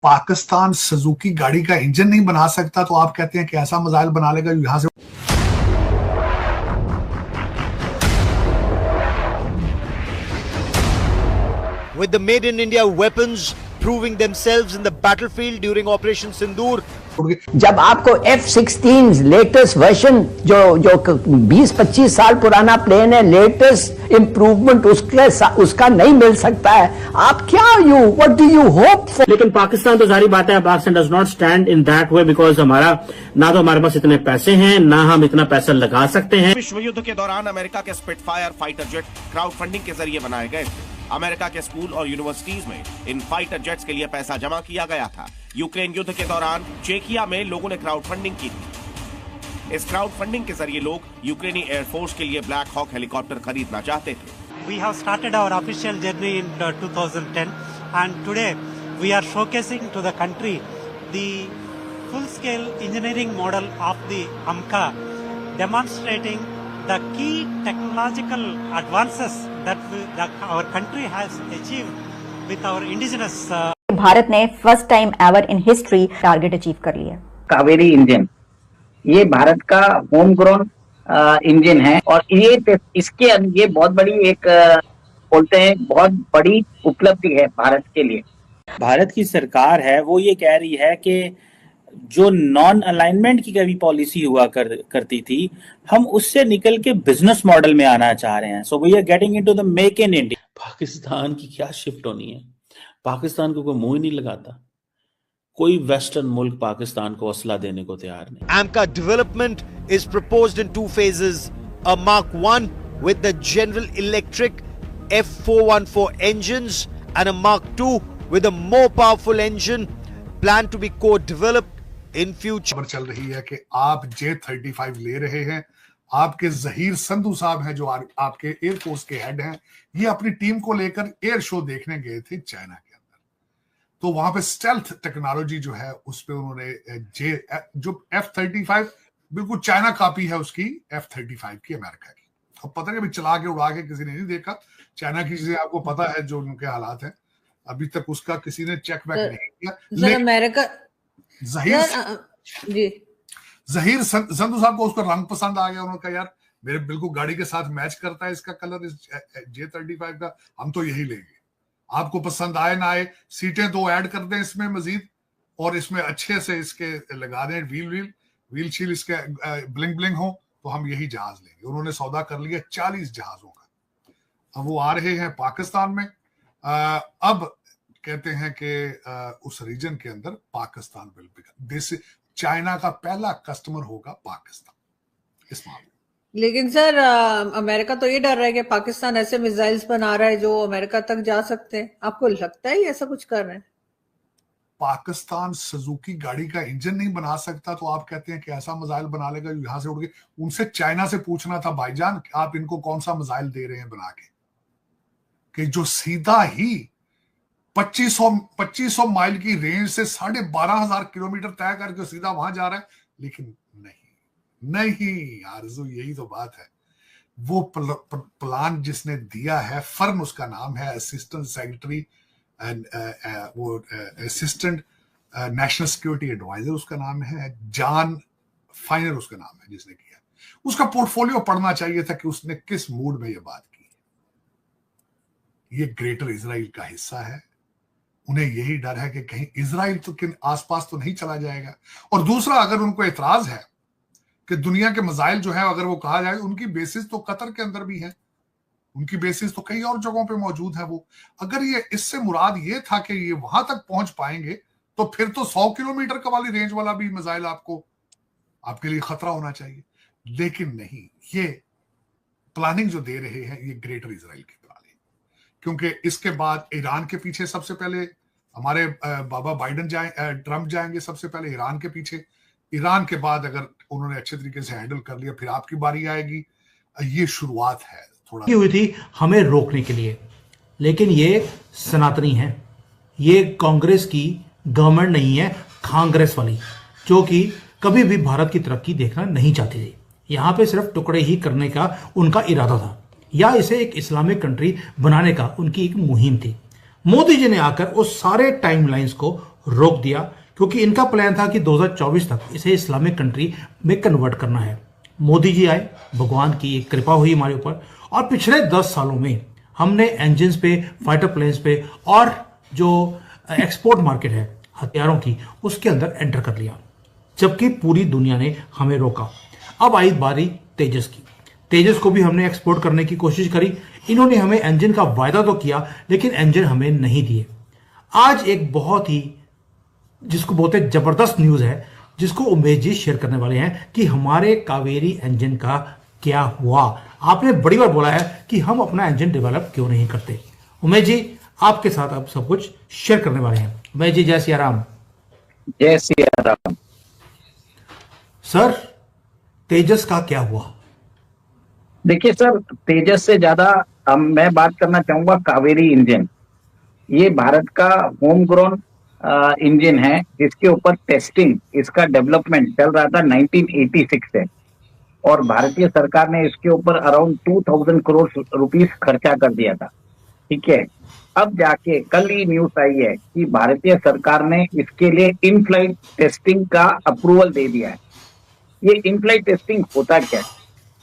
Pakistan Suzuki गाड़ी का engine नहीं बना सकता तो आप कहते हैं कि ऐसा मिसाइल बना लेगा यहां से। With the Made in India weapons proving themselves in the battlefield during Operation Sindoor. जब आपको F-16 लेटेस्ट वर्जन जो 20-25 साल पुराना प्लेन है, लेटेस्ट इंप्रूवमेंट उसका नहीं मिल सकता है, आप क्या what do you hope for? लेकिन पाकिस्तान तो जारी बात है, Pakistan does not stand in that way because ना तो हमारे पास इतने पैसे हैं, ना हम इतना पैसा लगा सकते हैं। विश्व युद्ध के दौरान अमेरिका के Spitfire fighter jet crowd funding के जरिए बनाए गए थे। अमेरिका के स्कूल और यूनिवर्सिटीज में इन फाइटर जेट्स के लिए पैसा जमा किया गया था। यूक्रेन युद्ध के दौरान चेकिया में लोगों ने क्राउड फंडिंग की थी। इस क्राउड फंडिंग के जरिए लोग यूक्रेनी एयरफोर्स के लिए ब्लैक हॉक हेलीकॉप्टर खरीदना चाहते थे। We have started our official journey in 2010 and today we are showcasing to the country the full-scale engineering model of the AMCA, demonstrating the key technological advances that our country has achieved with our indigenous Bharat ने first time ever in history target achieve कर लिया। Kaveri engine ये भारत का home grown engine है और ये बहुत बड़ी एक बोलते हैं बहुत बड़ी उपलब्धि है भारत के लिए। भारत की सरकार है वो ये कह रही है कि जो नॉन अलाइनमेंट की कभी पॉलिसी हुआ करती थी, हम उससे निकल के बिजनेस मॉडल में आना चाह रहे हैं। So we are getting into the make in India. Pakistan की क्या शिफ्ट होनी है? पाकिस्तान को कोई मुंह ही नहीं लगाता। कोई वेस्टर्न मुल्क पाकिस्तान को असला देने को तैयार नहीं। AMCA development is proposed in two phases: a Mark 1 with the General Electric F414 engines and a Mark 2 with a more powerful engine planned to be co-developed in future. खबर चल रही है कि आप J-35 ले रहे हैं। आपके जहीर संधू साहब हैं जो आपके एयरफोर्स के हेड हैं, ये अपनी टीम को लेकर एयर शो देखने गए थे चाइना के अंदर। तो वहां पे स्टेल्थ टेक्नोलॉजी जो है उस पे उन्होंने जो F-35 बिल्कुल चाइना कॉपी है उसकी F-35 की अमेरिका की। अब पता नहीं अभी चला के उड़ा के किसी ने नहीं देखा। चाइना की चीजें आपको पता है जो उनके हालात हैं, अभी तक उसका किसी ने चेक बैक नहीं किया। अमेरिका जहीर संधू साहब को उसका रंग पसंद आ गया। उन्होंने कहा यार मेरे बिल्कुल गाड़ी के साथ मैच करता है इसका कलर, इस J-35 का, हम तो यही लेंगे। आपको पसंद आए ना आए, सीटें दो ऐड कर दें इसमें मजीद और इसमें अच्छे से इसके लगा दें व्हील शील इसके ब्लिंग ब्लिंग हो, तो हम यही जहाज लेंगे। उन्होंने सौदा कर लिया 40 जहाजों का। अब वो आ रहे हैं पाकिस्तान में। अब कहते हैं कि उस रीजन के अंदर पाकिस्तान विल बिकम, चाइना का पहला कस्टमर होगा पाकिस्तान इस मामले। लेकिन सर अमेरिका तो ये डर रहा है कि पाकिस्तान ऐसे मिसाइल्स बना रहा है जो अमेरिका तक जा सकते हैं। आपको लगता है ये ऐसा कुछ कर रहे हैं? पाकिस्तान सुजुकी गाड़ी का इंजन नहीं बना सकता तो आप कहते हैं कि ऐसा मिसाइल बना लेगा यहां से उड़ के। उनसे चाइना से पूछना था भाईजान आप इनको कौन सा मिसाइल दे रहे हैं बना के, कि जो सीधा ही 2500 माइल की रेंज से 12,500 किलोमीटर तय करके सीधा वहां जा रहा है। लेकिन नहीं आरज़ू, यही तो बात है। वो प्लान जिसने दिया है, फर्म उसका नाम है, असिस्टेंट सेक्रेटरी एंड वो असिस्टेंट नेशनल सिक्योरिटी एडवाइजर उसका नाम है, जॉन फाइनर उसका नाम है जिसने किया। उसका पोर्टफोलियो पढ़ना चाहिए था कि उसने किस मूड में ये बात की। ये ग्रेटर इजराइल का हिस्सा है। उन्हें यही डर है कि कहीं इजराइल तो के आसपास तो नहीं चला जाएगा। और दूसरा, अगर उनको एतराज है कि दुनिया के मिसाइल जो है अगर वो कहा जाए, उनकी बेसिस तो कतर के अंदर भी है, उनकी बेसिस तो कई और जगहों पे मौजूद है। वो अगर ये इससे मुराद ये था कि ये वहां तक पहुंच पाएंगे तो फिर तो 100 किलोमीटर का वाली रेंज वाला भी मिसाइल आपके लिए खतरा होना चाहिए। लेकिन नहीं, ये प्लानिंग जो दे रहे हैं ये ग्रेटर इजराइल की प्लानिंग, क्योंकि इसके बाद ईरान के पीछे सबसे पहले हमारे बाबा बाइडन ट्रंप जाएंगे सबसे पहले ईरान के पीछे। ईरान के बाद अगर उन्होंने अच्छे तरीके से हैंडल कर लिया फिर आपकी बारी आएगी। ये शुरुआत है थोड़ा हुई थी हमें रोकने के लिए, लेकिन ये सनातनी है, ये कांग्रेस की गवर्नमेंट नहीं है, कांग्रेस वाली, जो कि कभी भी भारत की तरक्की देखना नहीं चाहती थी। यहाँ पे सिर्फ टुकड़े ही करने का उनका इरादा था, या इसे एक इस्लामिक कंट्री बनाने का उनकी एक मुहिम थी। मोदी जी ने आकर उस सारे टाइमलाइंस को रोक दिया, क्योंकि इनका प्लान था कि 2024 तक इसे इस्लामिक कंट्री में कन्वर्ट करना है। मोदी जी आए, भगवान की एक कृपा हुई हमारे ऊपर, और पिछले 10 सालों में हमने इंजन्स पे, फाइटर प्लेन्स पे और जो एक्सपोर्ट मार्केट है हथियारों की, उसके अंदर एंटर कर लिया, जबकि पूरी दुनिया ने हमें रोका। अब आई बारी तेजस की। तेजस को भी हमने एक्सपोर्ट करने की कोशिश करी। इन्होंने हमें इंजन का वायदा तो किया, लेकिन इंजन हमें नहीं दिए। आज एक बहुत ही, जिसको बोलते हैं जबरदस्त न्यूज है, जिसको उमेश जी शेयर करने वाले हैं कि हमारे कावेरी इंजन का क्या हुआ। आपने बड़ी बार बोला है कि हम अपना इंजन डेवलप क्यों नहीं करते। उमेश जी आपके साथ अब सब कुछ शेयर करने वाले हैं। उमेश जी, जय सिया राम। जय सिया राम। सर, तेजस का क्या हुआ? देखिए सर, तेजस से ज्यादा मैं बात करना चाहूंगा कावेरी इंजन। ये भारत का होम ग्रोन इंजन है, जिसके ऊपर टेस्टिंग, इसका डेवलपमेंट चल रहा था 1986 से, और भारतीय सरकार ने इसके ऊपर अराउंड 2000 करोड़ रुपीस खर्चा कर दिया था। ठीक है, अब जाके कल ही न्यूज आई है कि भारतीय सरकार ने इसके लिए इन फ्लाइट टेस्टिंग का अप्रूवल दे दिया है। ये इन फ्लाइट टेस्टिंग होता क्या है?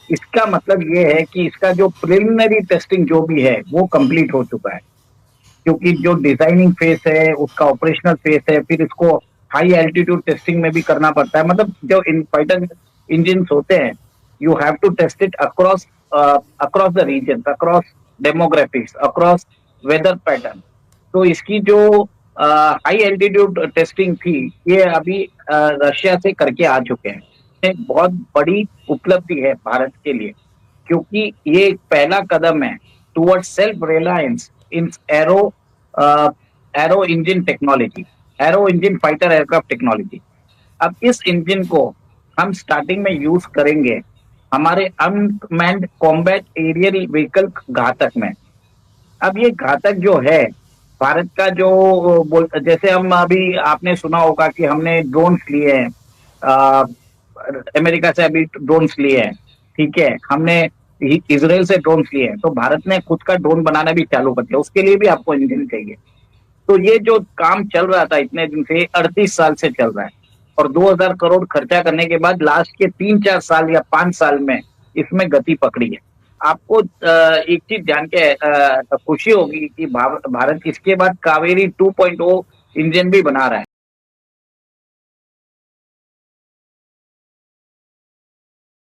इसका मतलब ये है कि इसका जो प्रिलिमिनरी टेस्टिंग जो भी है वो कंप्लीट हो चुका है, क्योंकि जो डिजाइनिंग फेस है, उसका ऑपरेशनल फेस है, फिर इसको हाई एल्टीट्यूड टेस्टिंग में भी करना पड़ता है। मतलब जो इन फाइटर इंजन होते हैं, you have to test it across the region, across demographics, across weather pattern. तो इसकी जो हाई एल्टीट्यूड टेस्टिंग थी, ये अभी रशिया से करके आ चुके हैं। एक बहुत बड़ी उपलब्धि है भारत के लिए, क्योंकि ये एक पहला कदम है towards self reliance in aero engine technology, aero engine fighter aircraft technology. अब इस इंजन को हम स्टार्टिंग में यूज करेंगे हमारे अनमैन्ड कॉम्बैट एरियल व्हीकल घातक में। अब ये घातक जो है भारत का, जो जैसे हम अभी आपने सुना होगा कि हमने ड्रोन्स लिए हैं, अमेरिका से अभी ड्रोन्स लिए हैं। ठीक है, हमने इजराइल से ड्रोन्स लिए हैं, तो भारत ने खुद का ड्रोन बनाना भी चालू कर दिया। उसके लिए भी आपको इंजन चाहिए। तो ये जो काम चल रहा था इतने दिन से, 38 साल से चल रहा है, और 2000 करोड़ खर्चा करने के बाद लास्ट के 3-4 साल या 5 साल में इसमें गति पकड़ी है। आपको एक चीज जान के खुशी होगी कि भारत इसके बाद कावेरी 2.0 इंजन भी बना रहा है।